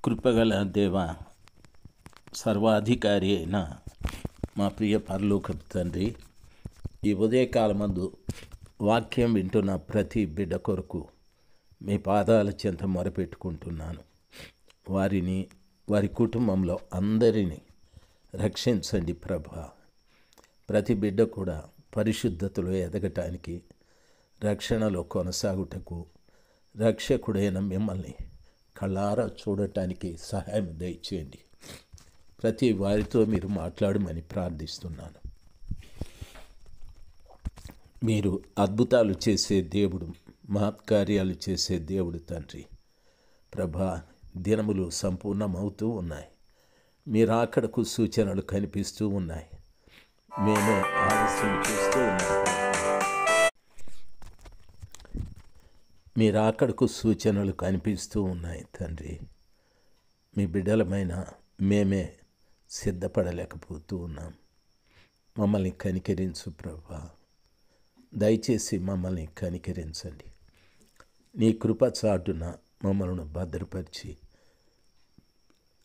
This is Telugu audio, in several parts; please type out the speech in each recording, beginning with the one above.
కృపగల దేవ, సర్వాధికారి అయిన మా ప్రియ పరలోకపు తండ్రి, ఈ ఉదయకాలమందు వాక్యం వింటున్న ప్రతి బిడ్డ కొరకు మీ పాదాల చెంత మొరపెట్టుకుంటున్నాను. వారిని, వారి కుటుంబంలో అందరినీ రక్షించండి ప్రభా. ప్రతి బిడ్డ కూడా పరిశుద్ధతలో ఎదగటానికి, రక్షణలో కొనసాగుటకు, రక్షకుడైన మిమ్మల్ని కళ్ళారా చూడటానికి సహాయం దయచేయండి. ప్రతి వారితో మీరు మాట్లాడమని ప్రార్థిస్తున్నాను. మీరు అద్భుతాలు చేసే దేవుడు, మహత్కార్యాలు చేసే దేవుడు తండ్రి. ప్రభా, దినములు సంపూర్ణమవుతూ ఉన్నాయి. మీరు అక్కడకు సూచనలు కనిపిస్తూ ఉన్నాయి. మేము ఆలస్యం చేస్తూ ఉన్నాం. మీరు అక్కడకు సూచనలు కనిపిస్తూ ఉన్నాయి తండ్రి. మీ బిడ్డలమైన మేమే సిద్ధపడలేకపోతూ ఉన్నాం. మమ్మల్ని కనికరించు ప్రభా. దయచేసి మమ్మల్ని కనికరించండి. నీ కృప చాటున మమ్మల్ని భద్రపరిచి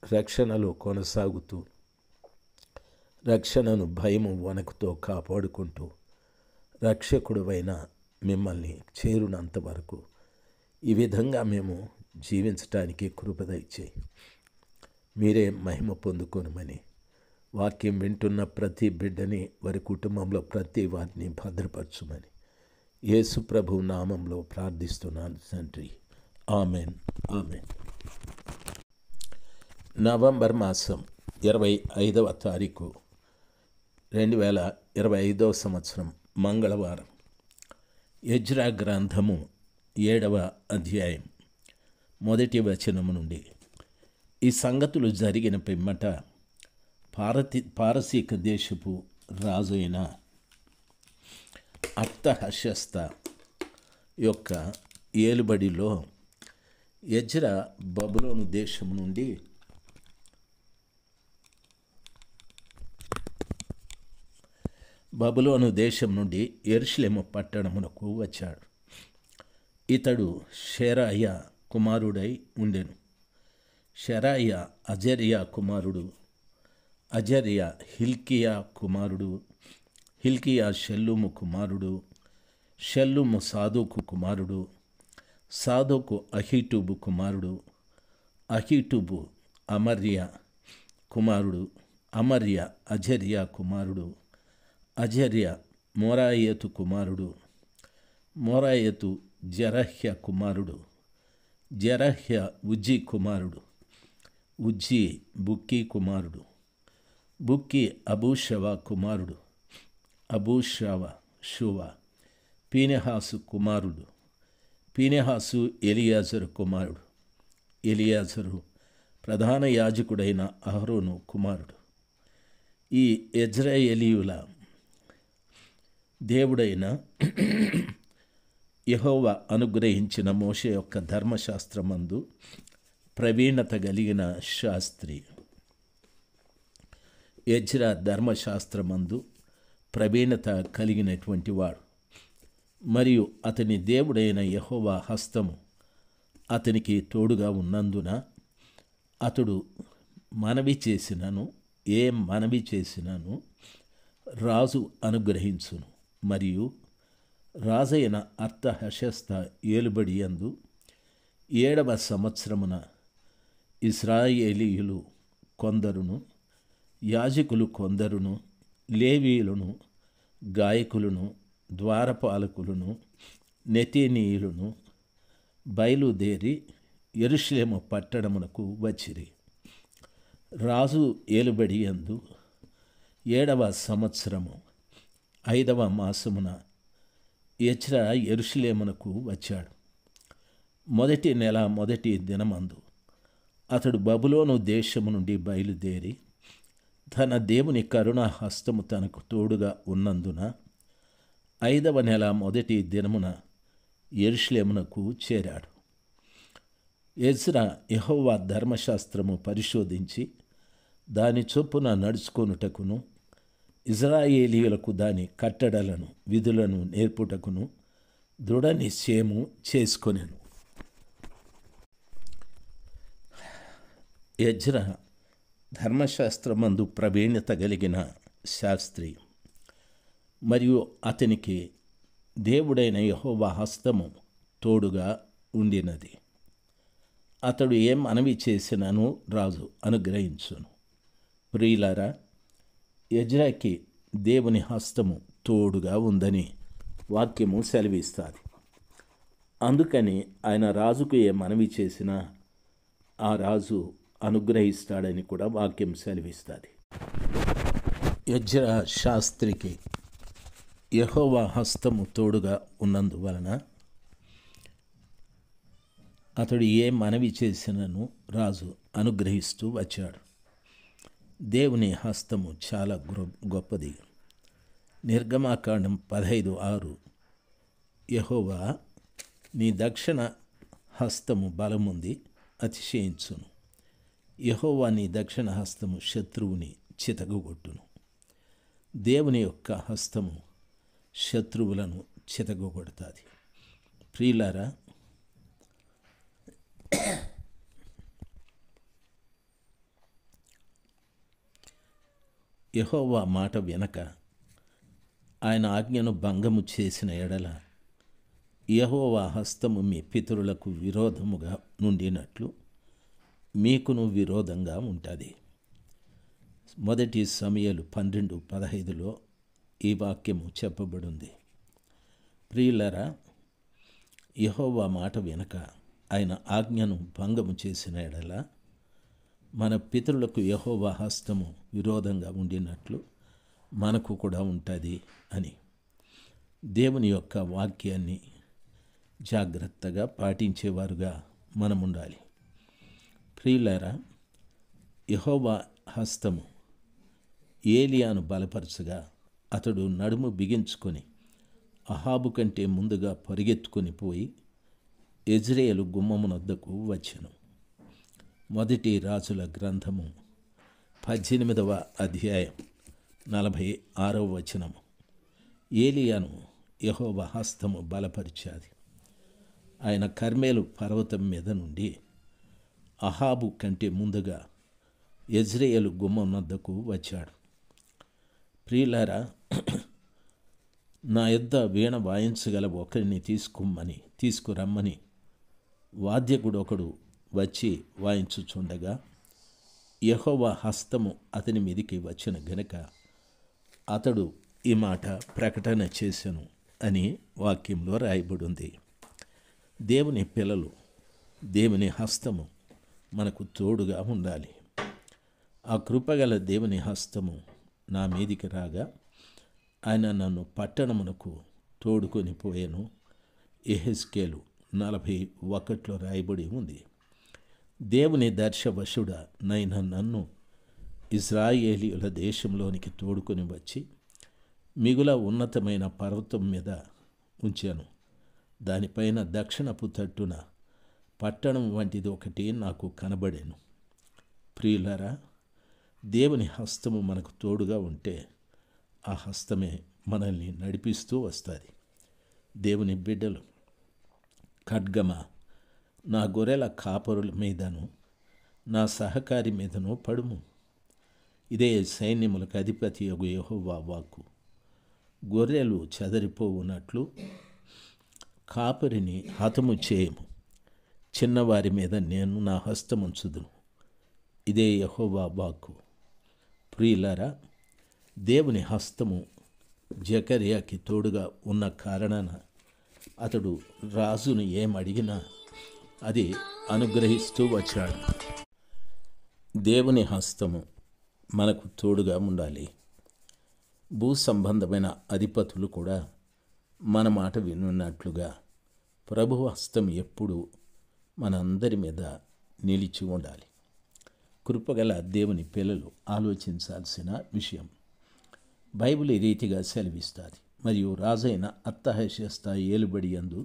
రక్షణలో కొనసాగుతూ, రక్షణను భయము వణకుతో కాపాడుకుంటూ, రక్షకుడువైన మిమ్మల్ని చేరునంత వరకు ఈ విధంగా మేము జీవించటానికి కృప దయచేయి. మీరే మహిమ పొందుకోనమని, వాక్యం వింటున్న ప్రతి బిడ్డని, వారి కుటుంబంలో ప్రతి వారిని భద్రపరచుమని యేసు ప్రభు నామంలో ప్రార్థిస్తున్నాను తండ్రి. Amen, amen. నవంబర్ మాసం 25వ తారీఖు 2025 సంవత్సరం మంగళవారం. ఎజ్రా గ్రంథము 7వ అధ్యాయం 1వ వచనము నుండి. ఈ సంగతులు జరిగిన పిమ్మట పారసీక దేశపు రాజు అయిన అర్తహషస్త యొక్క ఏలుబడిలో ఎజ్రా బబులోను దేశం నుండి యెరూషలేము పట్టణమునకు వచ్చాడు. ఇతడు షెరాయ కుమారుడై ఉండెను. షెరాయ అజర్యా కుమారుడు, అజర్యా హిల్కియా కుమారుడు, హిల్కియా షల్లూము కుమారుడు, షల్లూము సాదోకు కుమారుడు, సాదోకు అహీటూబు కుమారుడు, అహీటూబు అమర్య కుమారుడు, అమర్య అజర్యా కుమారుడు, అజర్య మోరాయతు కుమారుడు, మోరాయతు జరహ్య కుమారుడు, జరహ్య ఉజ్జీ కుమారుడు, ఉజ్జీ బుక్కీ కుమారుడు, బుక్కీ అబూషవ కుమారుడు, అబూషవ షువ పీనెహాసు కుమారుడు, పీనెహాసు ఎలియాజరు కుమారుడు, ఎలియాజరు ప్రధాన యాజకుడైన అహరోను కుమారుడు. ఈ ఇజ్రాయేలీయుల దేవుడైన యెహోవా అనుగ్రహించిన మోషే యొక్క ధర్మశాస్త్రమందు ప్రవీణత కలిగిన శాస్త్రి. ఎజ్రా ధర్మశాస్త్రమందు ప్రవీణత కలిగినటువంటి వాడు. మరియు అతని దేవుడైన యెహోవా హస్తము అతనికి తోడుగా ఉన్నందున అతడు మనవి చేసినను రాజు అనుగ్రహించును. మరియు రాజైన అర్తహషస్త ఏలుబడి యందు 7వ సంవత్సరమున ఇశ్రాయేలీయులు కొందరును, యాజకులు కొందరును, లేవీయులను, గాయకులను, ద్వారపాలకులను, నెతీనీయులను బయలుదేరి యెరూషలేము పట్టణమునకు వచ్చిరి. రాజు ఏలుబడి యందు 7వ సంవత్సరము 5వ మాసమున ఎజ్రా యెరూషలేమునకు వచ్చాడు. మొదటి నెల మొదటి దినమందు అతడు బబులోను దేశము నుండి బయలుదేరి తన దేవుని కరుణా హస్తము తనకు తోడుగా ఉన్నందున 5వ నెల మొదటి దినమున యెరూషలేమునకు చేరాడు. ఎజ్రా యెహోవా ధర్మశాస్త్రము పరిశోధించి దాని చొప్పున నడుచుకొనుటకును, ఇజ్రాయేలీయులకు దాని కట్టడలను, విధులను నేర్పుటకును దృఢ నిశ్చయము చేసుకొనెను. ఎజ్రా ధర్మశాస్త్రమందు ప్రవీణత కలిగిన శాస్త్రి మరియు అతనికి దేవుడైన యెహోవా హస్తము తోడుగా ఉండినది. అతడు ఏ మనవి చేసినను రాజు అనుగ్రహించును. ప్రియులారా, ఎజ్రాకి దేవుని హస్తము తోడుగా ఉందని వాక్యము సెలవిస్తుంది. అందుకని ఆయన రాజుకు ఏ మనవి చేసినా ఆ రాజు అనుగ్రహిస్తాడని కూడా వాక్యం సెలవిస్తుంది. ఎజ్రా శాస్త్రికి యెహోవా హస్తము తోడుగా ఉన్నందువలన అతడు ఏ మనవి చేసినను రాజు అనుగ్రహిస్తూ వచ్చాడు. దేవుని హస్తము చాలా గొప్పది. నిర్గమాకాండం 15:6 యెహోవా నీ దక్షిణ హస్తము బలముంది అతిశయించును. యెహోవా నీ దక్షిణ హస్తము శత్రువుని చితగొట్టును. దేవుని యొక్క హస్తము శత్రువులను చితగొడుతుంది. ప్రియులారా, యెహోవా మాట వెనక ఆయన ఆజ్ఞను భంగము చేసిన ఎడల యెహోవా హస్తము మీ పితరులకు విరోధముగా నుండినట్లు మీకును విరోధంగా ఉంటుంది. 1 సమూయేలు 12:15 ఈ వాక్యము చెప్పబడింది. ప్రియులారా, యెహోవా మాట వెనక ఆయన ఆజ్ఞను భంగము చేసిన ఎడల మన పితరులకు యెహోవా హస్తము విరోధంగా ఉండినట్లు మనకు కూడా ఉంటుంది అని దేవుని యొక్క వాక్యాన్ని జాగ్రత్తగా పాటించేవారుగా మనం ఉండాలి. ప్రియులారా, యెహోవా హస్తము ఏలియాను బలపరచగా అతడు నడుము బిగించుకొని అహాబు కంటే ముందుగా పరిగెత్తుకొని పోయి యెజ్రెయేలు గుమ్మమునొద్దకు వచ్చెను. 1 రాజుల గ్రంథము 18వ అధ్యాయం 46వ వచనము. ఏలియాను యెహోవా హస్తము బలపరిచాది. ఆయన కర్మేలు పర్వతం మీద నుండి అహాబు కంటే ముందుగా యెజ్రెయేలు గుమ్మమునొద్దకు వచ్చాడు. ప్రియులారా, నా యొద్ద వీణ వాయించగల ఒకరిని తీసుకురమ్మని వాద్యకుడు ఒకడు వచ్చి వాయించుచుండగా యెహోవా హస్తము అతని మీదికి వచ్చిన గనుక అతడు ఈ మాట ప్రకటన చేసెను అని వాక్యంలో రాయబడి ఉంది. దేవుని పిల్లలు, దేవుని హస్తము మనకు తోడుగా ఉండాలి. ఆ కృపగల దేవుని హస్తము నా మీదికి రాగా ఆయన నన్ను పట్టణమునకు తోడుకొని పోయాను. యెహెజ్కేలు 41 రాయబడి ఉంది. దేవుని దర్శవశుడనైన నన్ను ఇశ్రాయేలీయుల దేశంలోనికి తోడుకొని వచ్చి మిగుల ఉన్నతమైన పర్వతం మీద ఉంచాను. దానిపైన దక్షిణపు తట్టున పట్టణం వంటిది ఒకటి నాకు కనబడేను. ప్రియులారా, దేవుని హస్తము మనకు తోడుగా ఉంటే ఆ హస్తమే మనల్ని నడిపిస్తూ వస్తుంది. దేవుని బిడ్డలు, ఖడ్గమా నా గొర్రెల కాపరుల మీదను నా సహకారి మీదను పడుము. ఇదే సైన్యములకు అధిపతి యగు యెహోవా వాక్కు. గొర్రెలు చెదరిపోవునట్లు కాపరిని హతము చేయము. చిన్నవారి మీద నేను నా హస్తముంచుదును. ఇదే యెహోవా వాక్కు. ప్రియులారా, దేవుని హస్తము జకర్యాకి తోడుగా ఉన్న కారణాన అతడు రాజును ఏమడిగినా అది అనుగ్రహిస్తూ వచ్చాడు. దేవుని హస్తము మనకు తోడుగా ఉండాలి. భూ సంబంధమైన అధిపతులు కూడా మన మాట వినున్నట్లుగా ప్రభు హస్తం ఎప్పుడూ మనందరి మీద నిలిచి ఉండాలి. కృపగల దేవుని పిల్లలు ఆలోచించాల్సిన విషయం. బైబిల్ ఈ రీతిగా సెలవిస్తుంది. మరియు రాజైన అర్తహషస్త ఏలుబడి యందు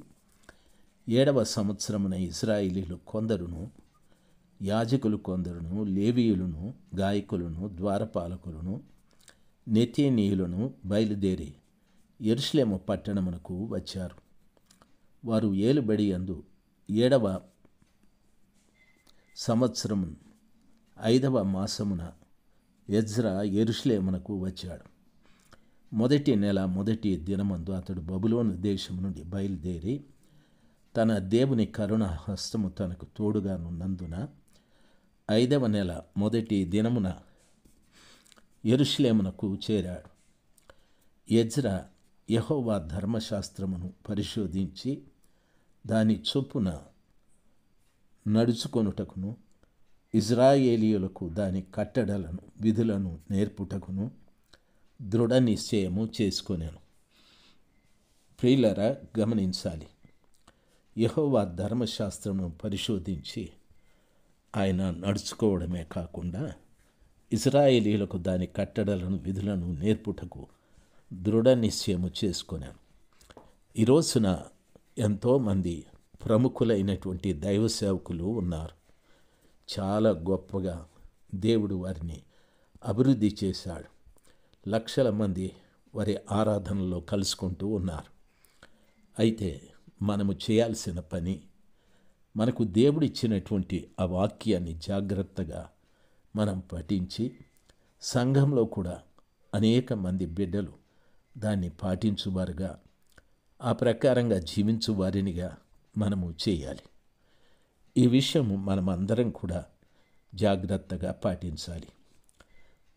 7వ సంవత్సరమున ఇశ్రాయేలీయులు కొందరును, యాజకులు కొందరును, లేవీయులను, గాయకులను, ద్వారపాలకులను, నెతీనీయులను బయలుదేరి యెరూషలేము పట్టణమునకు వచ్చారు. వారు ఏలుబడి యందు 7వ సంవత్సరం 5వ మాసమున ఎజ్రా యెరూషలేమునకు వచ్చాడు. మొదటి నెల మొదటి దినమందు అతడు బబులోను దేశం నుండి బయలుదేరి తన దేవుని కరుణ హస్తము తనకు తోడుగా నున్నందున 5వ నెల మొదటి దినమున యెరూషలేమునకు చేరాడు. ఎజ్రా యెహోవా ధర్మశాస్త్రమును పరిశోధించి దాని చొప్పున నడుచుకొనుటకును ఇజ్రాయేలీయులకు దాని కట్టడలను విధులను నేర్పుటకును దృఢ నిశ్చయము చేసుకొనెను. ప్రియులారా, గమనించాలి. యెహోవా ధర్మశాస్త్రమును పరిశోధించి ఆయన నడుచుకోవడమే కాకుండా ఇజ్రాయేలీయులకు దాని కట్టడలను విధులను నేర్పుటకు దృఢ నిశ్చయము చేసుకొనాను. ఈ రోజున ఎంతోమంది ప్రముఖులైనటువంటి దైవ సేవకులు ఉన్నారు. చాలా గొప్పగా దేవుడు వారిని అభివృద్ధి చేశాడు. లక్షల మంది వారి ఆరాధనలో కలుసుకుంటూ ఉన్నారు. అయితే మనము చేయాల్సిన పని, మనకు దేవుడిచ్చినటువంటి ఆ వాక్యాన్ని జాగ్రత్తగా మనం పఠించి సంఘంలో కూడా అనేక మంది బిడ్డలు దాన్ని పాటించువారుగా, ఆ ప్రకారంగా జీవించు వారినిగా మనము చేయాలి. ఈ విషయం మనమందరం కూడా జాగ్రత్తగా పాటించాలి.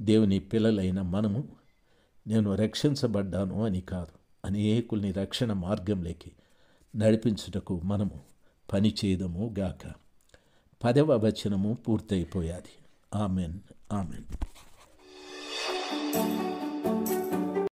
దేవుని పిల్లలైన మనము నేను రక్షించబడ్డాను అని కాదు, అనేకుల్ని రక్షణ మార్గంలోకి నడిపించుటకు మనము పని చేయదము గాక. 10వ వచనము పూర్తయిపోయాది. Amen, amen.